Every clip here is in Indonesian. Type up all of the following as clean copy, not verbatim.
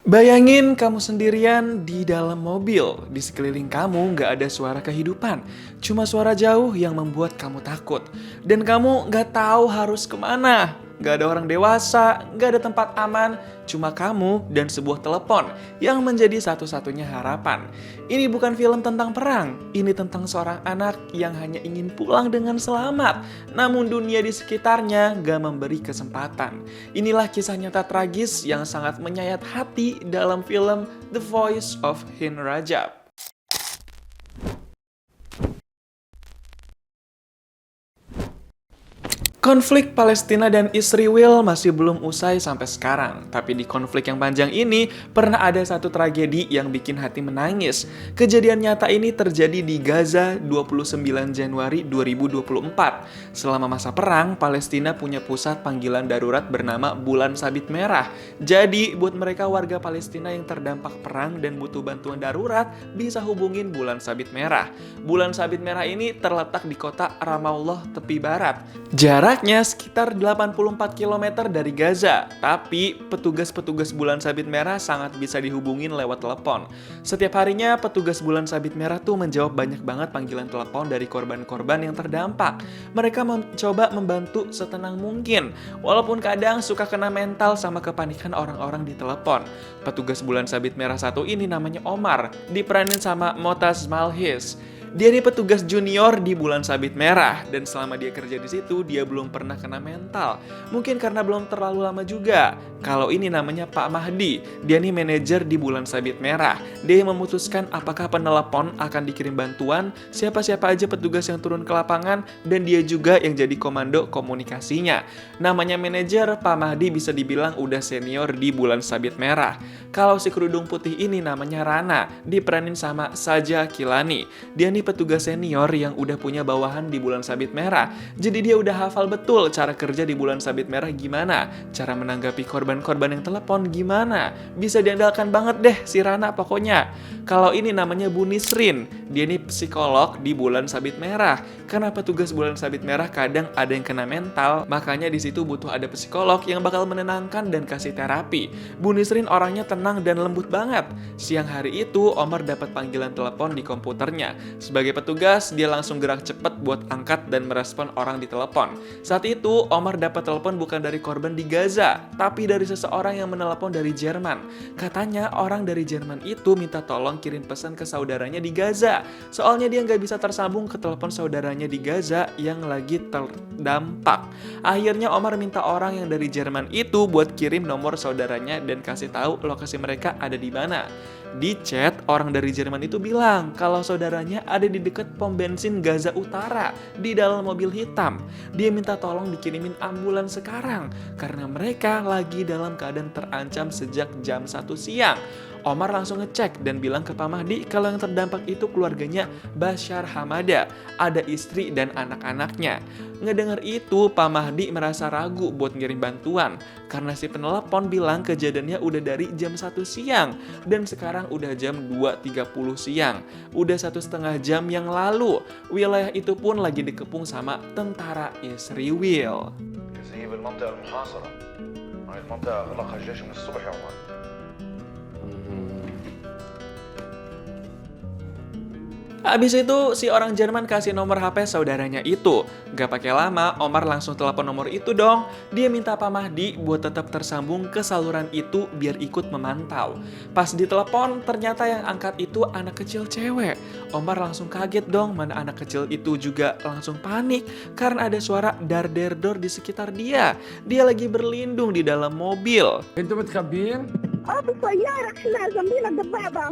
Bayangin kamu sendirian di dalam mobil, di sekeliling kamu nggak ada suara kehidupan, cuma suara jauh yang membuat kamu takut. Dan kamu nggak tahu harus kemana, nggak ada orang dewasa, nggak ada tempat aman, cuma kamu dan sebuah telepon yang menjadi satu-satunya harapan. Ini bukan film tentang perang, ini tentang seorang anak yang hanya ingin pulang dengan selamat, namun dunia di sekitarnya nggak memberi kesempatan. Inilah kisah nyata tragis yang sangat menyayat hati dalam film The Voice of Hind Rajab. Konflik Palestina dan Israel masih belum usai sampai sekarang. Tapi di konflik yang panjang ini, pernah ada satu tragedi yang bikin hati menangis. Kejadian nyata ini terjadi di Gaza 29 Januari 2024. Selama masa perang, Palestina punya pusat panggilan darurat bernama Bulan Sabit Merah. Jadi, buat mereka warga Palestina yang terdampak perang dan butuh bantuan darurat, bisa hubungin Bulan Sabit Merah. Bulan Sabit Merah ini terletak di kota Ramallah, tepi barat. Jaraknya sekitar 84 km dari Gaza, tapi petugas-petugas Bulan Sabit Merah sangat bisa dihubungin lewat telepon. Setiap harinya petugas Bulan Sabit Merah tuh menjawab banyak banget panggilan telepon dari korban-korban yang terdampak. Mereka mencoba membantu setenang mungkin, walaupun kadang suka kena mental sama kepanikan orang-orang di telepon. Petugas Bulan Sabit Merah satu ini namanya Omar, diperanin sama Motaz Malhis. Dia ini petugas junior di Bulan Sabit Merah, dan selama dia kerja di situ, dia belum pernah kena mental. Mungkin karena belum terlalu lama juga. Kalau ini namanya Pak Mahdi, dia nih manajer di Bulan Sabit Merah. Dia yang memutuskan apakah penelepon akan dikirim bantuan, siapa-siapa aja petugas yang turun ke lapangan, dan dia juga yang jadi komando komunikasinya. Namanya manajer, Pak Mahdi bisa dibilang udah senior di Bulan Sabit Merah. Kalau si kerudung putih ini namanya Rana, diperanin sama Saja Kilani. Dia nih petugas senior yang udah punya bawahan di Bulan Sabit Merah. Jadi dia udah hafal betul cara kerja di Bulan Sabit Merah gimana, cara menanggapi korban-korban yang telepon gimana. Bisa diandalkan banget deh si Rana pokoknya. Kalau ini namanya Bu Nisrin, dia nih psikolog di Bulan Sabit Merah. Karena petugas Bulan Sabit Merah kadang ada yang kena mental, makanya di situ butuh ada psikolog yang bakal menenangkan dan kasih terapi. Bu Nisrin orangnya tenang dan lembut banget. Siang hari itu Omar dapat panggilan telepon di komputernya. Sebagai petugas, dia langsung gerak cepat buat angkat dan merespon orang di telepon. Saat itu, Omar dapat telepon bukan dari korban di Gaza, tapi dari seseorang yang menelepon dari Jerman. Katanya, orang dari Jerman itu minta tolong kirim pesan ke saudaranya di Gaza. Soalnya dia nggak bisa tersambung ke telepon saudaranya di Gaza yang lagi terdampak. Akhirnya, Omar minta orang yang dari Jerman itu buat kirim nomor saudaranya dan kasih tahu lokasi mereka ada di mana. Di chat, orang dari Jerman itu bilang kalau saudaranya ada di dekat pom bensin Gaza Utara di dalam mobil hitam. Dia minta tolong dikirimin ambulans sekarang karena mereka lagi dalam keadaan terancam sejak jam 1 siang. Omar langsung ngecek dan bilang ke Pak Mahdi kalau yang terdampak itu keluarganya Bashar Hamada, ada istri dan anak-anaknya. Ngedengar itu, Pak Mahdi merasa ragu buat ngirim bantuan karena si penelepon bilang kejadiannya udah dari jam 1 siang dan sekarang udah jam 2.30 siang. Udah 1,5 jam yang lalu. Wilayah itu pun lagi dikepung sama tentara Israel. Abis itu, si orang Jerman kasih nomor HP saudaranya itu. Gak pakai lama, Omar langsung telepon nomor itu dong. Dia minta Pak Mahdi buat tetap tersambung ke saluran itu biar ikut memantau. Pas ditelepon, ternyata yang angkat itu anak kecil cewek. Omar langsung kaget dong, mana anak kecil itu juga langsung panik karena ada suara dar-der-dor di sekitar dia. Dia lagi berlindung di dalam mobil. انتوا متخبيين؟ بالسيارة احنا جنبينا الدبابة.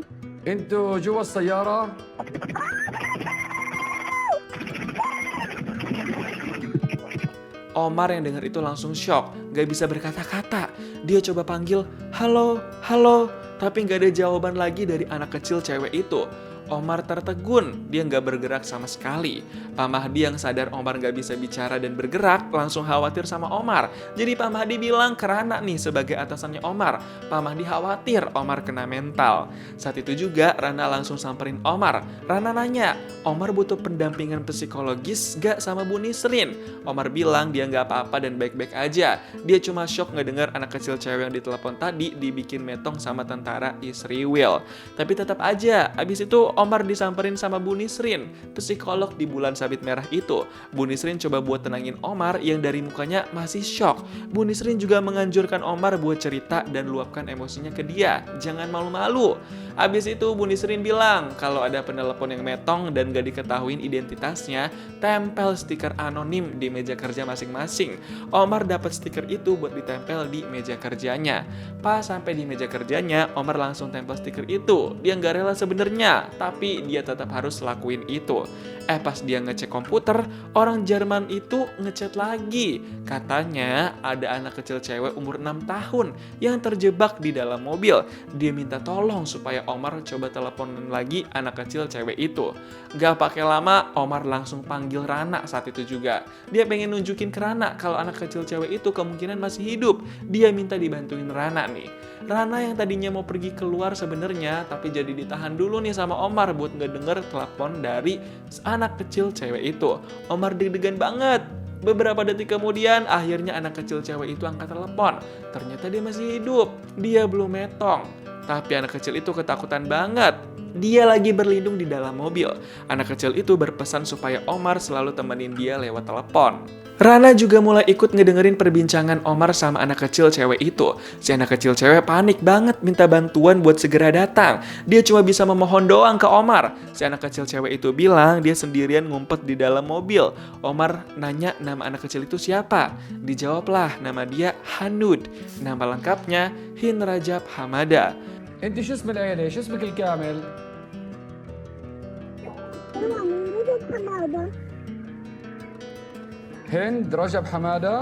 انتوا جوا السيارة؟ Omar yang dengar itu langsung shock, gak bisa berkata-kata. Dia coba panggil, halo, halo, tapi gak ada jawaban lagi dari anak kecil cewek itu. Omar tertegun, dia nggak bergerak sama sekali. Pak Mahdi yang sadar Omar nggak bisa bicara dan bergerak, langsung khawatir sama Omar. Jadi Pak Mahdi bilang ke Rana nih sebagai atasannya Omar. Pak Mahdi khawatir Omar kena mental. Saat itu juga Rana langsung samperin Omar. Rana nanya, Omar butuh pendampingan psikologis gak sama Bu Nisrin? Omar bilang dia nggak apa-apa dan baik-baik aja. Dia cuma shock ngedengar anak kecil cewek yang ditelepon tadi dibikin metong sama tentara Israel. Tapi tetap aja, abis itu Omar disamperin sama Bu Nisrin, psikolog di bulan sabit merah itu. Bu Nisrin coba buat tenangin Omar yang dari mukanya masih shock. Bu Nisrin juga menganjurkan Omar buat cerita dan luapkan emosinya ke dia. Jangan malu-malu. Abis itu Bu Nisrin bilang kalau ada penelepon yang metong dan gak diketahuin identitasnya, tempel stiker anonim di meja kerja masing-masing. Omar dapat stiker itu buat ditempel di meja kerjanya. Pas sampai di meja kerjanya, Omar langsung tempel stiker itu. Dia nggak rela sebenarnya, tapi dia tetap harus lakuin itu. Pas dia ngecek komputer, orang Jerman itu ngechat lagi. Katanya ada anak kecil cewek umur 6 tahun yang terjebak di dalam mobil. Dia minta tolong supaya Omar coba teleponin lagi anak kecil cewek itu. Gak pakai lama, Omar langsung panggil Rana saat itu juga. Dia pengen nunjukin ke Rana kalau anak kecil cewek itu kemungkinan masih hidup. Dia minta dibantuin Rana nih. Rana yang tadinya mau pergi keluar sebenarnya, tapi jadi ditahan dulu nih sama Omar buat ngedenger telepon dari anak kecil cewek itu. Omar deg-degan banget. Beberapa detik kemudian, akhirnya anak kecil cewek itu angkat telepon. Ternyata dia masih hidup. Dia belum metong. Tapi anak kecil itu ketakutan banget. Dia lagi berlindung di dalam mobil. Anak kecil itu berpesan supaya Omar selalu temenin dia lewat telepon. Rana juga mulai ikut ngedengerin perbincangan Omar sama anak kecil cewek itu. Si anak kecil cewek panik banget minta bantuan buat segera datang. Dia cuma bisa memohon doang ke Omar. Si anak kecil cewek itu bilang dia sendirian ngumpet di dalam mobil. Omar nanya nama anak kecil itu siapa. Dijawablah nama dia Hanud. Nama lengkapnya Hind Rajab Hamada. انت شو اسم العيلة؟ شو اسمك الكامل؟ رجب حمادة. هند رجب حمادة.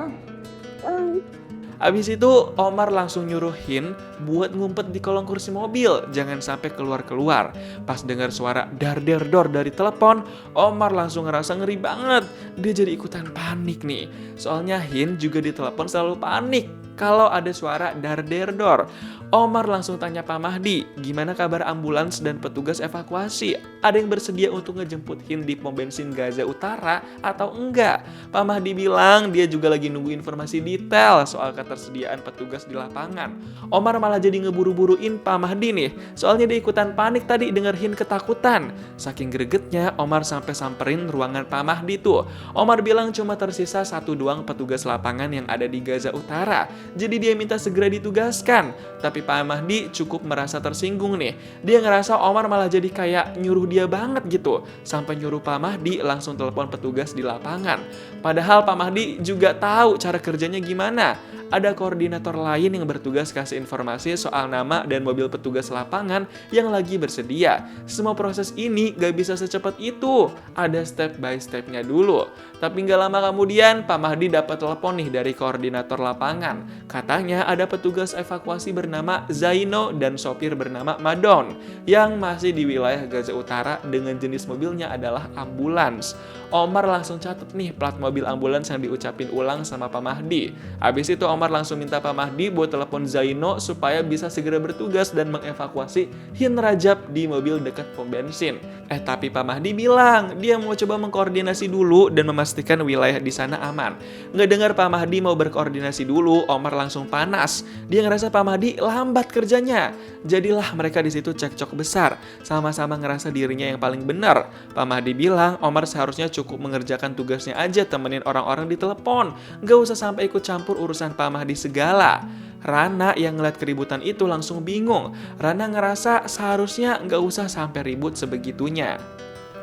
Abis itu Omar langsung nyuruh Hind buat ngumpet di kolong kursi mobil, jangan sampai keluar-keluar. Pas dengar suara dar-der-dor dari telepon, Omar langsung ngerasa ngeri banget. Dia jadi ikutan panik nih. Soalnya Hind juga di telepon selalu panik kalau ada suara dar-der-dor. Omar langsung tanya Pak Mahdi, gimana kabar ambulans dan petugas evakuasi? Ada yang bersedia untuk ngejemput Hind di pom bensin Gaza Utara atau enggak? Pak Mahdi bilang dia juga lagi nunggu informasi detail soal ketersediaan petugas di lapangan. Omar malah jadi ngeburu-buruin Pak Mahdi nih, soalnya dia ikutan panik tadi denger Hind ketakutan. Saking gregetnya, Omar sampai samperin ruangan Pak Mahdi tuh. Omar bilang cuma tersisa satu doang petugas lapangan yang ada di Gaza Utara. Jadi dia minta segera ditugaskan. Tapi Pak Mahdi cukup merasa tersinggung nih. Dia ngerasa Omar malah jadi kayak nyuruh dia banget gitu. Sampai nyuruh Pak Mahdi langsung telepon petugas di lapangan. Padahal Pak Mahdi juga tahu cara kerjanya gimana. Ada koordinator lain yang bertugas kasih informasi soal nama dan mobil petugas lapangan yang lagi bersedia. Semua proses ini gak bisa secepat itu. Ada step by stepnya dulu. Tapi gak lama kemudian Pak Mahdi dapat telepon nih dari koordinator lapangan. Katanya ada petugas evakuasi bernama Zaino dan sopir bernama Madon yang masih di wilayah Gaza Utara dengan jenis mobilnya adalah ambulans. Omar langsung catat nih plat mobil ambulans yang diucapin ulang sama Pak Mahdi. Habis itu Omar langsung minta Pak Mahdi buat telepon Zaino supaya bisa segera bertugas dan mengevakuasi Hind Rajab di mobil dekat pom bensin. Tapi Pak Mahdi bilang dia mau coba mengkoordinasi dulu dan memastikan wilayah di sana aman. Nggak dengar Pak Mahdi mau berkoordinasi dulu, Omar langsung panas. Dia ngerasa Pak Mahdi lambat kerjanya. Jadilah mereka di situ cekcok besar, sama-sama ngerasa dirinya yang paling benar. Pak Mahdi bilang Omar seharusnya cukup mengerjakan tugasnya aja, temenin orang-orang di telepon. Nggak usah sampai ikut campur urusan Pak Mahdi segala. Rana yang ngeliat keributan itu langsung bingung. Rana ngerasa seharusnya nggak usah sampai ribut sebegitunya.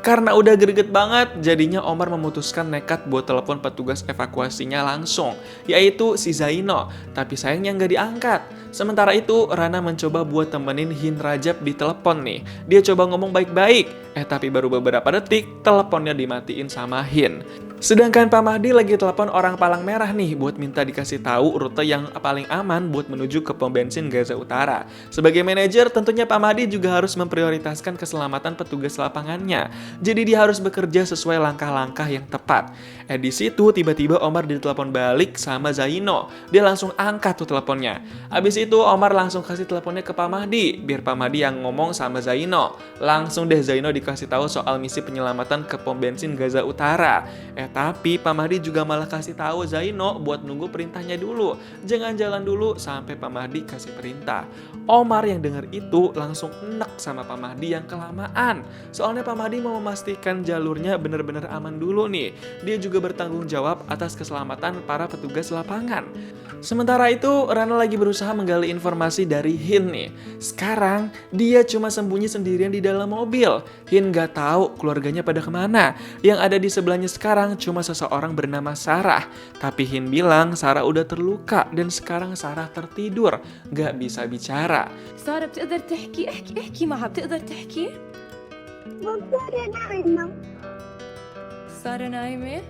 Karena udah greget banget, jadinya Omar memutuskan nekat buat telepon petugas evakuasinya langsung, yaitu si Zaino. Tapi sayangnya nggak diangkat. Sementara itu, Rana mencoba buat temenin Hin Rajab di telepon nih. Dia coba ngomong baik-baik, tapi baru beberapa detik, teleponnya dimatiin sama Hin. Sedangkan Pak Mahdi lagi telepon orang Palang Merah nih buat minta dikasih tahu rute yang paling aman buat menuju ke pom bensin Gaza Utara. Sebagai manajer, tentunya Pak Mahdi juga harus memprioritaskan keselamatan petugas lapangannya. Jadi dia harus bekerja sesuai langkah-langkah yang tepat. Di situ tiba-tiba Omar ditelepon balik sama Zaino. Dia langsung angkat tuh teleponnya. Abis itu Omar langsung kasih teleponnya ke Pak Mahdi, biar Pak Mahdi yang ngomong sama Zaino. Langsung deh Zaino dikasih tahu soal misi penyelamatan ke pom bensin Gaza Utara. Tapi Pak Mahdi juga malah kasih tahu Zaino buat nunggu perintahnya dulu. Jangan jalan dulu sampai Pak Mahdi kasih perintah. Omar yang dengar itu langsung enek sama Pak Mahdi yang kelamaan. Soalnya Pak Mahdi mau memastikan jalurnya benar-benar aman dulu nih. Dia juga bertanggung jawab atas keselamatan para petugas lapangan. Sementara itu, Rana lagi berusaha menggali informasi dari Hin nih. Sekarang, dia cuma sembunyi sendirian di dalam mobil. Hin gak tahu keluarganya pada kemana. Yang ada di sebelahnya sekarang cuma seseorang bernama Sarah. Tapi Hin bilang Sarah udah terluka dan sekarang Sarah tertidur. Gak bisa bicara. سارة بتقدر تحكي؟ احكي معها، بتقدر تحكي؟ بصير نايمة. سارة نايمة؟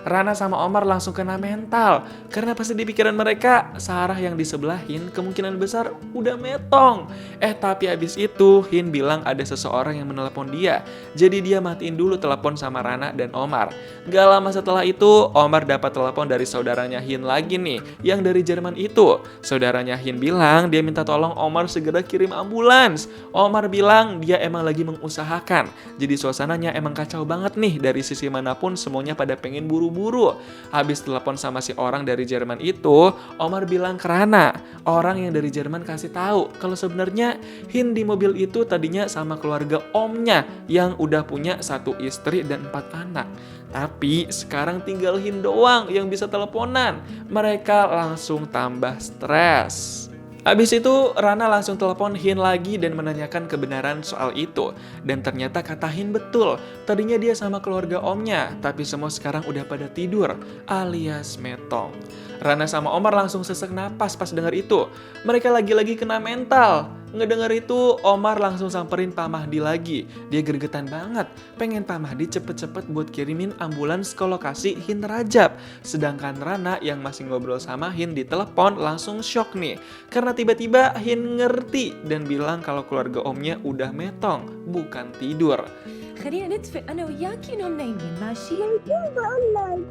Rana sama Omar langsung kena mental. Karena pasti di pikiran mereka, Sarah yang di sebelah Hin kemungkinan besar udah metong. Tapi abis itu Hin bilang ada seseorang yang menelepon dia. Jadi dia matiin dulu telepon sama Rana dan Omar. Gak lama setelah itu, Omar dapat telepon dari saudaranya Hin lagi nih, yang dari Jerman itu. Saudaranya Hin bilang dia minta tolong Omar segera kirim ambulans. Omar bilang dia emang lagi mengusahakan. Jadi suasananya emang kacau banget nih, dari sisi manapun semuanya pada pengen buru-buru. Habis telepon sama si orang dari Jerman itu, Omar bilang ke Rana, orang yang dari Jerman kasih tahu kalau sebenarnya Hin di mobil itu tadinya sama keluarga omnya yang udah punya 1 istri dan 4 anak. Tapi sekarang tinggal Hin doang yang bisa teleponan. Mereka langsung tambah stres. Habis itu, Rana langsung telepon Hin lagi dan menanyakan kebenaran soal itu. Dan ternyata kata Hin betul, tadinya dia sama keluarga omnya, tapi semua sekarang udah pada tidur, alias metong. Rana sama Omar langsung sesek napas pas dengar itu. Mereka lagi-lagi kena mental. Ngedengar itu, Omar langsung samperin Pak Mahdi lagi. Dia gregetan banget, pengen Pak Mahdi cepet-cepet buat kirimin ambulans ke lokasi Hin Rajab. Sedangkan Rana yang masih ngobrol sama Hin di telepon langsung shock nih. Karena tiba-tiba Hin ngerti dan bilang kalau keluarga omnya udah metong, bukan tidur. خلينا نتفق أنا وياكي إنهم نايمين، ماشي؟ شو بقول لك؟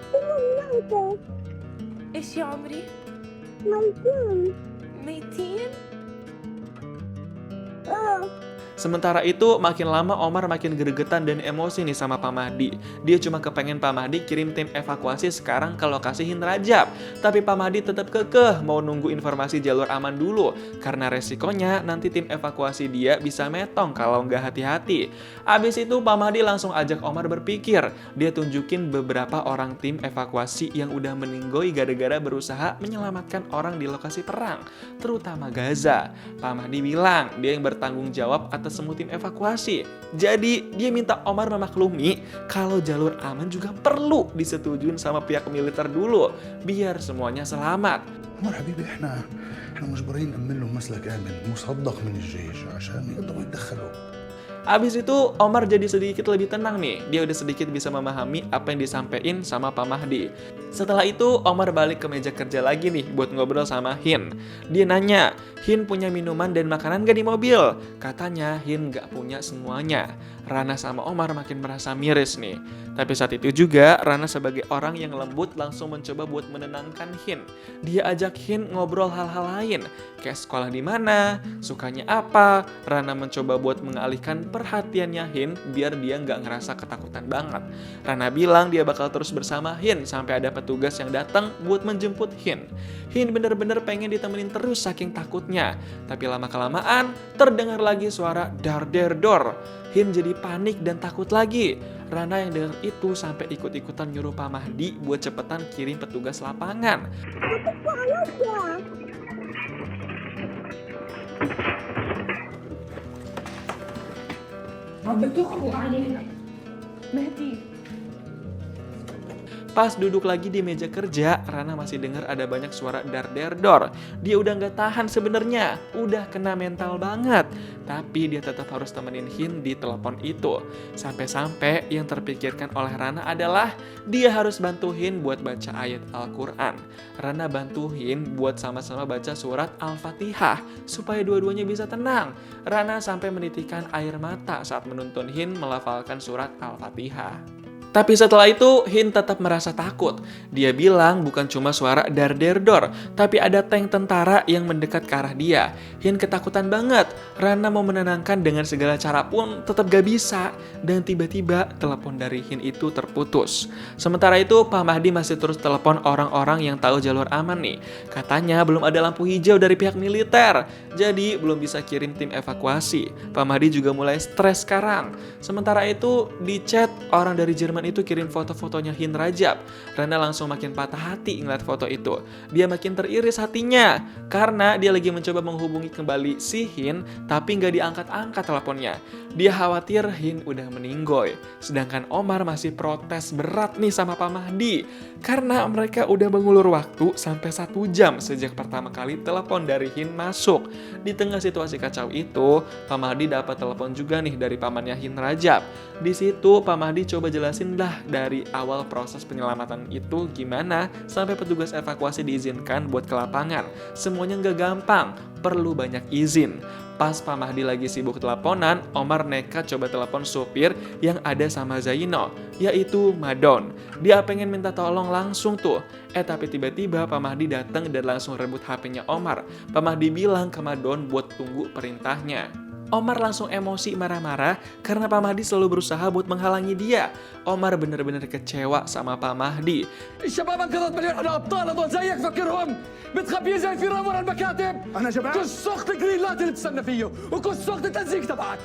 كلهم ميتة. إيش يا عمري؟ ميتين. ميتين؟ Sementara itu, makin lama Omar makin gregetan dan emosi nih sama Pak Mahdi. Dia cuma kepengen Pak Mahdi kirim tim evakuasi sekarang ke lokasi Hin Rajab. Tapi Pak Mahdi tetap kekeh mau nunggu informasi jalur aman dulu. Karena resikonya nanti tim evakuasi dia bisa metong kalau nggak hati-hati. Abis itu Pak Mahdi langsung ajak Omar berpikir. Dia tunjukin beberapa orang tim evakuasi yang udah meninggoy gara-gara berusaha menyelamatkan orang di lokasi perang, terutama Gaza. Pak Mahdi bilang dia yang bertanggung jawab atas semua tim evakuasi. Jadi dia minta Omar memaklumi kalau jalur aman juga perlu disetujuin sama pihak militer dulu biar semuanya selamat. عمر حبيبي احنا مجبورين نأمن لهم مسلك آمن مصدق من الجيش عشان يقدروا يتدخلوا. Abis itu Omar jadi sedikit lebih tenang nih. Dia udah sedikit bisa memahami apa yang disampaikan sama Pak Mahdi. Setelah itu Omar balik ke meja kerja lagi nih buat ngobrol sama Hin. Dia nanya, Hin punya minuman dan makanan gak di mobil? Katanya Hin gak punya semuanya. Rana sama Omar makin merasa miris nih. Tapi saat itu juga Rana sebagai orang yang lembut langsung mencoba buat menenangkan Hin. Dia ajak Hin ngobrol hal-hal lain, kayak sekolah di mana, sukanya apa. Rana mencoba buat mengalihkan perhatiannya Hin biar dia nggak ngerasa ketakutan banget. Rana bilang dia bakal terus bersama Hin sampai ada petugas yang datang buat menjemput Hin. Hin bener-bener pengen ditemenin terus saking takutnya. Tapi lama-kelamaan terdengar lagi suara dar-der-dor. Hin jadi panik dan takut lagi. Rana yang dengar itu sampai ikut-ikutan nyuruh Pak Mahdi buat cepetan kirim petugas lapangan. عم بتقوا علينا مهدي. Pas duduk lagi di meja kerja, Rana masih dengar ada banyak suara dar-der-dor. Dia udah nggak tahan sebenarnya, udah kena mental banget. Tapi dia tetap harus temenin Hin di telepon itu. Sampai-sampai yang terpikirkan oleh Rana adalah dia harus bantuin buat baca ayat Al-Quran. Rana bantuin buat sama-sama baca surat Al-Fatihah supaya dua-duanya bisa tenang. Rana sampai menitikkan air mata saat menuntun Hin melafalkan surat Al-Fatihah. Tapi setelah itu, Hin tetap merasa takut. Dia bilang bukan cuma suara dar-der-dor, tapi ada tank tentara yang mendekat ke arah dia. Hin ketakutan banget. Rana mau menenangkan dengan segala cara pun tetap gak bisa. Dan tiba-tiba telepon dari Hin itu terputus. Sementara itu, Pak Mahdi masih terus telepon orang-orang yang tahu jalur aman nih. Katanya belum ada lampu hijau dari pihak militer, jadi belum bisa kirim tim evakuasi. Pak Mahdi juga mulai stres sekarang. Sementara itu, di chat orang dari Jerman itu kirim foto-fotonya Hin Rajab. Rana langsung makin patah hati ngeliat foto itu. Dia makin teriris hatinya karena dia lagi mencoba menghubungi kembali si Hin, tapi nggak diangkat-angkat teleponnya. Dia khawatir Hin udah meninggoy. Sedangkan Omar masih protes berat nih sama Pak Mahdi karena mereka udah mengulur waktu sampai 1 jam sejak pertama kali telepon dari Hin masuk. Di tengah situasi kacau itu, Pak Mahdi dapat telepon juga nih dari pamannya Hin Rajab. Di situ Pak Mahdi coba jelasin dah dari awal proses penyelamatan itu gimana sampai petugas evakuasi diizinkan buat ke lapangan. Semuanya nggak gampang, perlu banyak izin. Pas Pak Mahdi lagi sibuk teleponan, Omar nekat coba telepon supir yang ada sama Zaino, yaitu Madon. Dia pengen minta tolong langsung tuh. Tapi tiba-tiba Pak Mahdi datang dan langsung rebut HP-nya Omar. Pak Mahdi bilang ke Madon buat tunggu perintahnya. Omar langsung emosi marah-marah karena Pak Mahdi selalu berusaha buat menghalangi dia. Omar bener-bener kecewa sama Pak Mahdi. الشباب انقذت مليون على ابطال هذول زيك فكرهم بتخبيه زي الفيران ورا المكاتب. أنا جماعة. كل سوقت الجرينلاند اللي بتستنى فيه وكل سوقت التنسيق تبعك.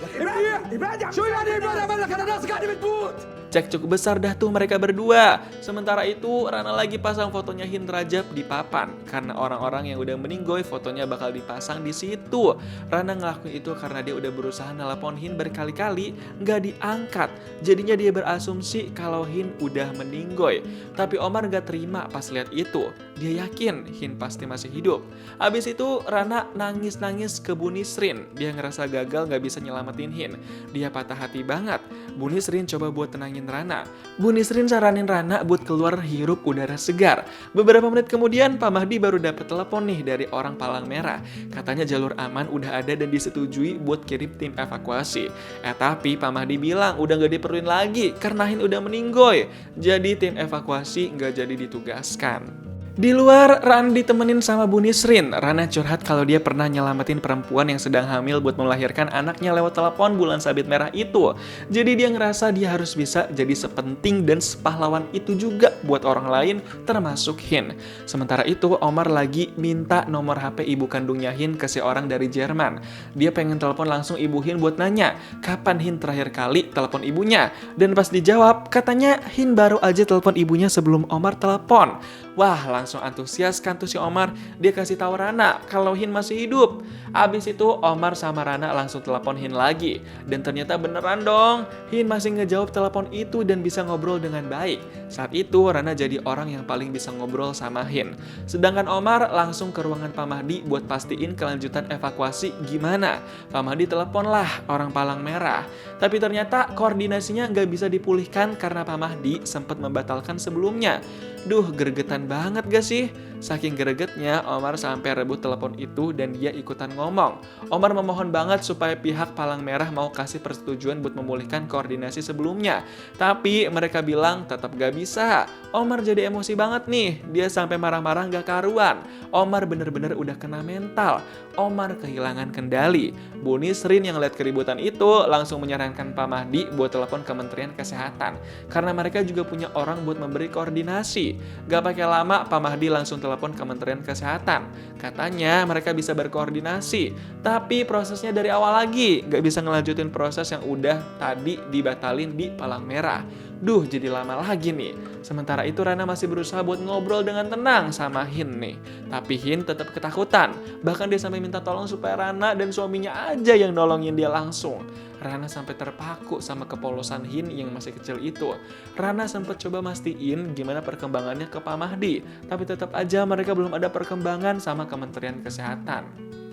منيح. شو يعني ابعد عمل لك انا ناس قاعده بتموت. Cek cukup besar dah tuh mereka berdua. Sementara itu, Rana lagi pasang fotonya Hin Rajab di papan. Karena orang-orang yang udah meninggoy fotonya bakal dipasang di situ. Rana ngelakuin itu karena dia udah berusaha nelpon Hin berkali-kali, nggak diangkat. Jadinya dia berasumsi kalau Hin udah meninggoy. Tapi Omar nggak terima pas lihat itu. Dia yakin Hin pasti masih hidup. Abis itu, Rana nangis-nangis ke Bu Nisrin. Dia ngerasa gagal nggak bisa nyelamatin Hin. Dia patah hati banget. Bu Nisrin coba buat tenangin Rana. Bu Nisrin saranin Rana buat keluar hirup udara segar. Beberapa menit kemudian Pak Mahdi baru dapat telepon nih dari orang Palang Merah. Katanya jalur aman udah ada dan disetujui buat kirim tim evakuasi. Tapi Pak Mahdi bilang udah gak diperluin lagi karena Hin udah meninggoy. Jadi tim evakuasi gak jadi ditugaskan. Di luar, Rana ditemenin sama Bu Nisrin. Rana curhat kalau dia pernah nyelamatin perempuan yang sedang hamil buat melahirkan anaknya lewat telepon bulan sabit merah itu. Jadi dia ngerasa dia harus bisa jadi sepenting dan sepahlawan itu juga buat orang lain, termasuk Hin. Sementara itu, Omar lagi minta nomor HP ibu kandungnya Hin ke seorang dari Jerman. Dia pengen telepon langsung ibu Hin buat nanya, kapan Hin terakhir kali telepon ibunya? Dan pas dijawab, katanya Hin baru aja telepon ibunya sebelum Omar telepon. Wah, langsung antusias kan tuh si Omar. Dia kasih tahu Rana kalau Hin masih hidup. Abis itu Omar sama Rana langsung telepon Hin lagi. Dan ternyata beneran dong, Hin masih ngejawab telepon itu dan bisa ngobrol dengan baik. Saat itu Rana jadi orang yang paling bisa ngobrol sama Hin. Sedangkan Omar langsung ke ruangan Pak Mahdi buat pastiin kelanjutan evakuasi gimana. Pak Mahdi telepon lah orang Palang Merah. Tapi ternyata koordinasinya nggak bisa dipulihkan karena Pak Mahdi sempat membatalkan sebelumnya. Duh, gregetan banget gak sih? Saking gregetnya, Omar sampai rebut telepon itu dan dia ikutan ngomong. Omar memohon banget supaya pihak Palang Merah mau kasih persetujuan buat memulihkan koordinasi sebelumnya. Tapi mereka bilang tetap gak bisa. Omar jadi emosi banget nih. Dia sampai marah-marah gak karuan. Omar bener-bener udah kena mental. Omar kehilangan kendali. Bu Nisrin yang lihat keributan itu langsung menyarankan Pak Mahdi buat telepon Kementerian Kesehatan. Karena mereka juga punya orang buat memberi koordinasi. Gak pakai lama, Pak Mahdi langsung telepon Kementerian Kesehatan. Katanya mereka bisa berkoordinasi, tapi prosesnya dari awal lagi. Gak bisa ngelanjutin proses yang udah tadi dibatalin di Palang Merah. Duh, jadi lama lagi nih. Sementara itu Rana masih berusaha buat ngobrol dengan tenang sama Hin nih. Tapi Hin tetap ketakutan. Bahkan dia sampai minta tolong supaya Rana dan suaminya aja yang nolongin dia langsung. Rana sampai terpaku sama kepolosan Hin yang masih kecil itu. Rana sempat coba mastiin gimana perkembangannya ke Pak Mahdi. Tapi tetap aja mereka belum ada perkembangan sama Kementerian Kesehatan.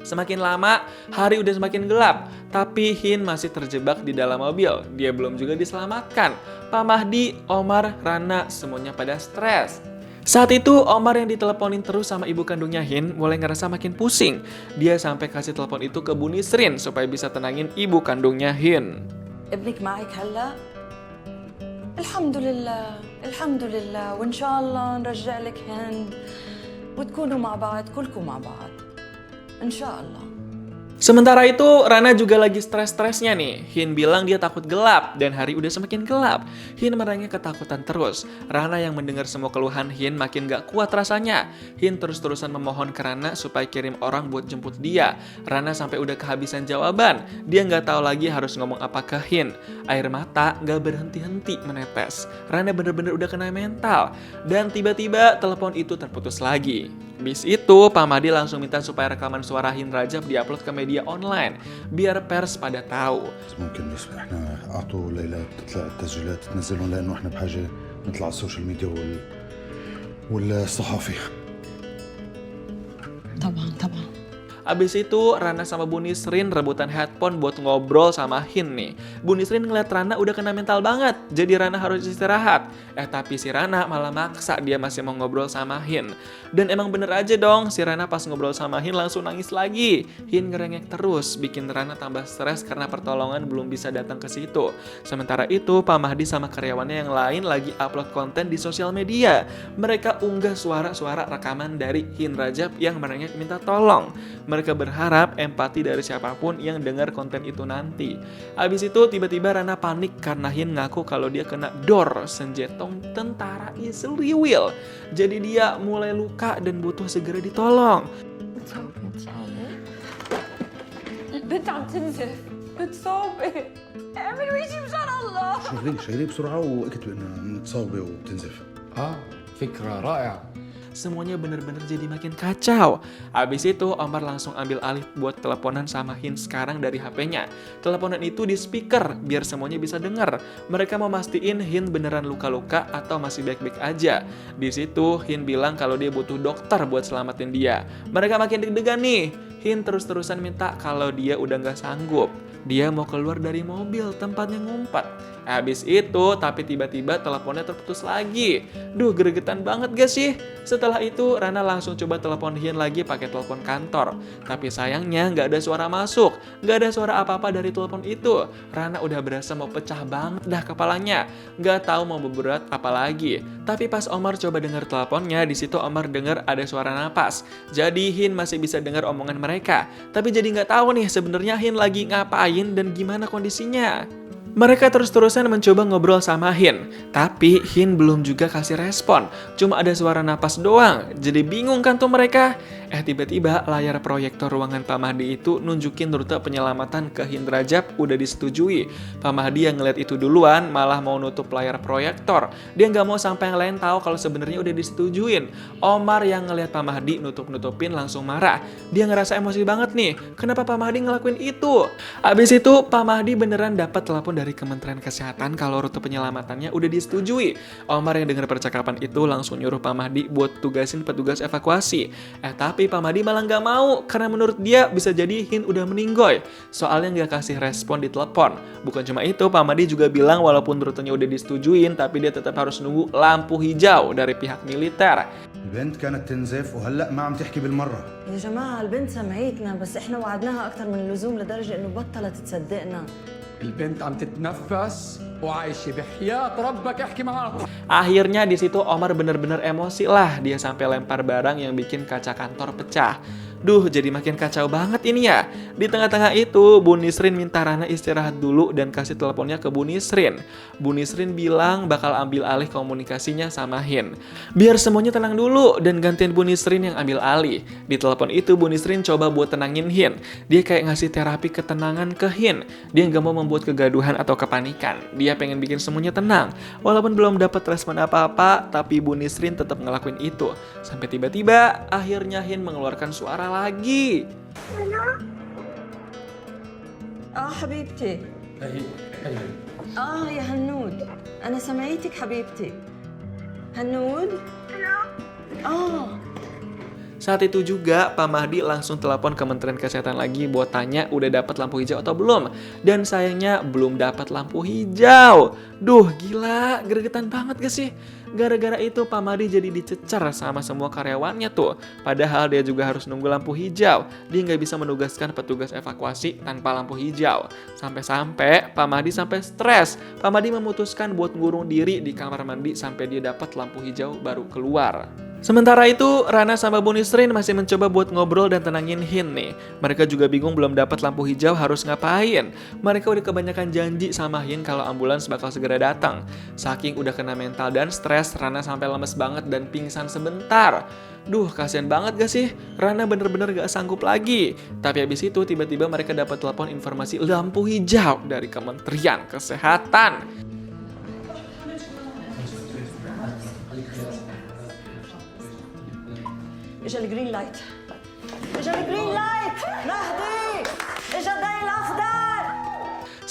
Semakin lama, hari udah semakin gelap, tapi Hin masih terjebak di dalam mobil. Dia belum juga diselamatkan. Pak Mahdi, Omar, Rana, semuanya pada stres. Saat itu, Omar yang diteleponin terus sama ibu kandungnya Hin mulai ngerasa makin pusing. Dia sampai kasih telepon itu ke Bu Nisrin supaya bisa tenangin ibu kandungnya Hin. ابنك معك هلا؟ الحمد لله الحمد لله وإن شاء الله نرجع لك هند وتكونوا مع بعض كلكم مع بعض إن شاء الله. Sementara itu, Rana juga lagi stres-stresnya nih. Hin bilang dia takut gelap, dan hari udah semakin gelap. Hin merangnya ketakutan terus. Rana yang mendengar semua keluhan Hin makin gak kuat rasanya. Hin terus-terusan memohon ke Rana supaya kirim orang buat jemput dia. Rana sampai udah kehabisan jawaban. Dia gak tahu lagi harus ngomong apa ke Hin. Air mata gak berhenti-henti menetes. Rana bener-bener udah kena mental. Dan tiba-tiba telepon itu terputus lagi. Bis itu, Pak Mahdi langsung minta supaya rekaman suara Hin Rajab diupload ke media online, biar pers pada tahu. ممكن احنا اعطوا ليلى تطلع التسجيلات تنزلهم لانه احنا بحاجه نطلع على السوشيال ميديا والصحافي. طبعا طبعا. Abis itu Rana sama Bu Nisrin rebutan headphone buat ngobrol sama Hin nih. Bu Nisrin ngeliat Rana udah kena mental banget, jadi Rana harus istirahat. Tapi si Rana malah maksa dia masih mau ngobrol sama Hin. Dan emang bener aja dong, si Rana pas ngobrol sama Hin langsung nangis lagi. Hin ngerengek terus, bikin Rana tambah stres karena pertolongan belum bisa datang ke situ. Sementara itu, Pak Mahdi sama karyawannya yang lain lagi upload konten di sosial media. Mereka unggah suara-suara rekaman dari Hin Rajab yang merengek minta tolong. Mereka berharap empati dari siapapun yang dengar konten itu nanti. Abis itu tiba-tiba Rana panik karena Hin ngaku kalau dia kena dor senjetong tentara Israel. Jadi dia mulai luka dan butuh segera ditolong. بتصوبي إن شاء الله. البنت عم تنزف. بتصوبي. اعملوا شيء مشان الله. شغلي بسرعه واكتبوا انها متصابه وبتنزف. فكرة رائعة. Semuanya bener-bener jadi makin kacau. Abis itu Omar langsung ambil alih buat teleponan sama Hin sekarang dari HP-nya. Teleponan itu di speaker biar semuanya bisa dengar. Mereka mau mastiin Hin beneran luka-luka atau masih baik-baik aja. Di situ Hin bilang kalau dia butuh dokter buat selamatin dia. Mereka makin deg-degan nih. Hin terus-terusan minta kalau dia udah gak sanggup. Dia mau keluar dari mobil tempatnya ngumpet. Habis itu, tapi tiba-tiba teleponnya terputus lagi. Duh, gregetan banget gak sih? Setelah itu, Rana langsung coba telepon Hin lagi pakai telepon kantor. Tapi sayangnya nggak ada suara masuk. Nggak ada suara apa-apa dari telepon itu. Rana udah berasa mau pecah banget dah kepalanya. Nggak tahu mau berbuat apa lagi. Tapi pas Omar coba dengar teleponnya, di situ Omar dengar ada suara napas. Jadi Hin masih bisa dengar omongan mereka. Tapi jadi nggak tahu nih sebenarnya Hin lagi ngapain dan gimana kondisinya. Mereka terus-terusan mencoba ngobrol sama Hin, tapi Hin belum juga kasih respon. Cuma ada suara napas doang, jadi bingung kan tuh mereka. Tiba-tiba layar proyektor ruangan Pak Mahdi itu nunjukin rute penyelamatan ke Hin Rajab udah disetujui. Pak Mahdi yang ngeliat itu duluan malah mau nutup layar proyektor. Dia nggak mau sampai yang lain tahu kalau sebenarnya udah disetujuin. Omar yang ngeliat Pak Mahdi nutup-nutupin langsung marah. Dia ngerasa emosi banget nih, kenapa Pak Mahdi ngelakuin itu? Abis itu Pak Mahdi beneran dapat telepon dari Kementerian Kesehatan kalau rute penyelamatannya udah disetujui. Omar yang dengar percakapan itu langsung nyuruh Pak Mahdi buat tugasin petugas evakuasi. Tapi Pak Mahdi malah nggak mau karena menurut dia bisa jadi Hin udah meninggoy. Soalnya nggak kasih respon di telepon. Bukan cuma itu, Pak Mahdi juga bilang walaupun rutenya udah disetujuin, tapi dia tetap harus nunggu lampu hijau dari pihak militer. البنت كانت تنزف وهلا ما عم تحكي بالمره. يا جماعة البنت سمعتنا بس احنا وعدناها أكثر من اللزوم لدرجة إنه بطلت تصدقنا. البنت عم تتنفس وعايشة بحياة ربك احكي معها. Akhirnya di situ Omar bener-bener emosi lah. Dia sampai lempar barang yang bikin kaca kantor pecah. Duh, jadi makin kacau banget ini ya. Di tengah-tengah itu, Bu Nisrin minta Rana istirahat dulu dan kasih teleponnya ke Bu Nisrin. Bu Nisrin bilang bakal ambil alih komunikasinya sama Hin. Biar semuanya tenang dulu dan gantiin Bu Nisrin yang ambil alih. Di telepon itu, Bu Nisrin coba buat tenangin Hin. Dia kayak ngasih terapi ketenangan ke Hin. Dia nggak mau membuat kegaduhan atau kepanikan. Dia pengen bikin semuanya tenang. Walaupun belum dapat respon apa-apa, tapi Bu Nisrin tetap ngelakuin itu. Sampai tiba-tiba, akhirnya Hin mengeluarkan suara lagi. حبيبتي يا هنود أنا سمعيتك حبيبتي هنود Saat itu juga, Pak Mahdi langsung telepon Kementerian Kesehatan lagi buat tanya udah dapat lampu hijau atau belum. Dan sayangnya belum dapat lampu hijau. Duh, gila, gregetan banget gak sih? Gara-gara itu Pak Mahdi jadi dicecer sama semua karyawannya tuh. Padahal dia juga harus nunggu lampu hijau. Dia nggak bisa menugaskan petugas evakuasi tanpa lampu hijau. Sampai-sampai Pak Mahdi sampai stres. Pak Mahdi memutuskan buat ngurung diri di kamar mandi sampai dia dapat lampu hijau baru keluar. Sementara itu, Rana sama Bu Nisrin masih mencoba buat ngobrol dan tenangin Hin nih. Mereka juga bingung belum dapat lampu hijau harus ngapain. Mereka udah kebanyakan janji sama Hin kalau ambulans bakal segera datang. Saking udah kena mental dan stres, Rana sampai lemes banget dan pingsan sebentar. Duh, kasihan banget gak sih? Rana bener-bener gak sanggup lagi. Tapi habis itu tiba-tiba mereka dapat telepon informasi lampu hijau dari Kementerian Kesehatan. اجا الجرين لايت مهدي اجا الضي الاخضر.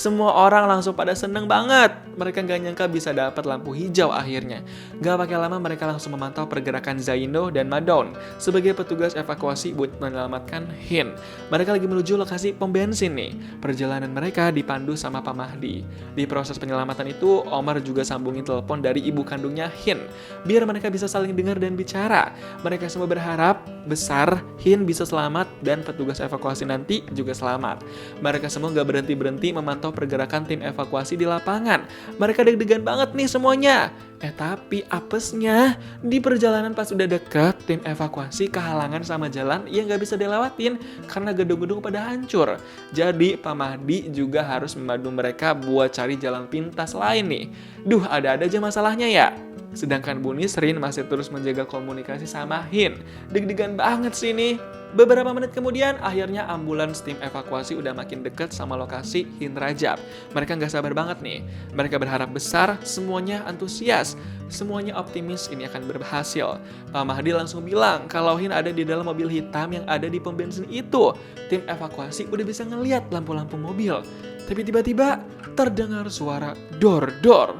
Semua orang langsung pada seneng banget. Mereka gak nyangka bisa dapat lampu hijau akhirnya. Gak pakai lama mereka langsung memantau pergerakan Zaino dan Madon sebagai petugas evakuasi buat menyelamatkan Hin. Mereka lagi menuju lokasi pom bensin nih. Perjalanan mereka dipandu sama Pak Mahdi. Di proses penyelamatan itu, Omar juga sambungin telepon dari ibu kandungnya Hin. Biar mereka bisa saling dengar dan bicara. Mereka semua berharap besar Hin bisa selamat dan petugas evakuasi nanti juga selamat. Mereka semua gak berhenti-berhenti memantau pergerakan tim evakuasi di lapangan. Mereka deg-degan banget nih semuanya. Tapi apesnya, di perjalanan pas udah deket, tim evakuasi kehalangan sama jalan yang gak bisa dilewatin karena gedung-gedung pada hancur. Jadi Pak Mahdi juga harus membantu mereka buat cari jalan pintas lain nih. Duh, ada-ada aja masalahnya ya. Sedangkan Bu Nisrin masih terus menjaga komunikasi sama Hin. Deg-degan banget sih nih. Beberapa menit kemudian, akhirnya ambulans tim evakuasi udah makin dekat sama lokasi Hin Rajab. Mereka nggak sabar banget nih. Mereka berharap besar, semuanya antusias. Semuanya optimis ini akan berhasil. Pak Mahdi langsung bilang kalau Hin ada di dalam mobil hitam yang ada di pom bensin itu. Tim evakuasi udah bisa ngeliat lampu-lampu mobil. Tapi tiba-tiba terdengar suara dor-dor.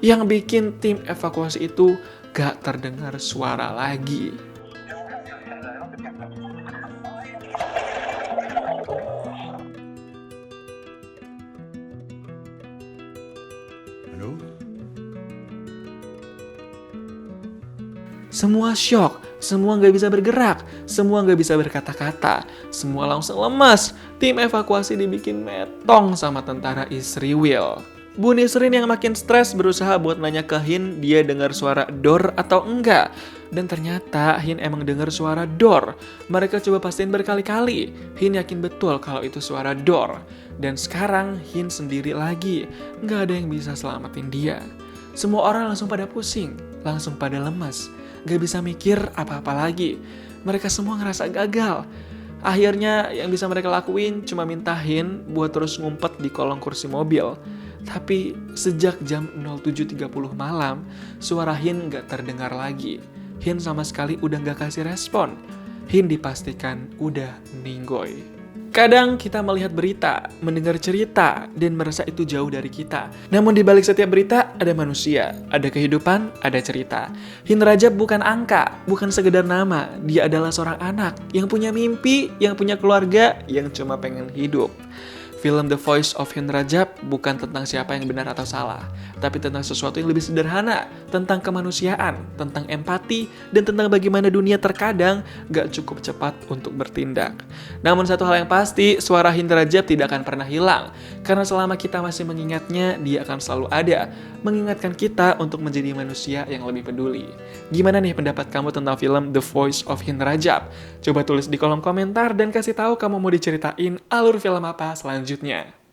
Yang bikin tim evakuasi itu gak terdengar suara lagi. Halo? Semua syok, semua gak bisa bergerak, semua gak bisa berkata-kata, semua langsung lemas. Tim evakuasi dibikin metong sama tentara Israel. Bu Nisrin yang makin stres berusaha buat nanya ke Hin dia dengar suara dor atau enggak. Dan ternyata Hin emang dengar suara dor. Mereka coba pastiin berkali-kali. Hin yakin betul kalau itu suara dor. Dan sekarang Hin sendiri lagi. Nggak ada yang bisa selamatin dia. Semua orang langsung pada pusing. Langsung pada lemas. Nggak bisa mikir apa-apa lagi. Mereka semua ngerasa gagal. Akhirnya yang bisa mereka lakuin cuma minta Hin buat terus ngumpet di kolong kursi mobil. Tapi sejak jam 07.30 malam, suara Hin gak terdengar lagi. Hin sama sekali udah gak kasih respon. Hin dipastikan udah ninggoy. Kadang kita melihat berita, mendengar cerita, dan merasa itu jauh dari kita. Namun di balik setiap berita, ada manusia, ada kehidupan, ada cerita. Hin Rajab bukan angka, bukan sekedar nama. Dia adalah seorang anak yang punya mimpi, yang punya keluarga, yang cuma pengen hidup. Film The Voice of Hind Rajab bukan tentang siapa yang benar atau salah, tapi tentang sesuatu yang lebih sederhana, tentang kemanusiaan, tentang empati, dan tentang bagaimana dunia terkadang gak cukup cepat untuk bertindak. Namun satu hal yang pasti, suara Hind Rajab tidak akan pernah hilang, karena selama kita masih mengingatnya, dia akan selalu ada, mengingatkan kita untuk menjadi manusia yang lebih peduli. Gimana nih pendapat kamu tentang film The Voice of Hind Rajab? Coba tulis di kolom komentar dan kasih tahu kamu mau diceritain alur film apa selanjutnya.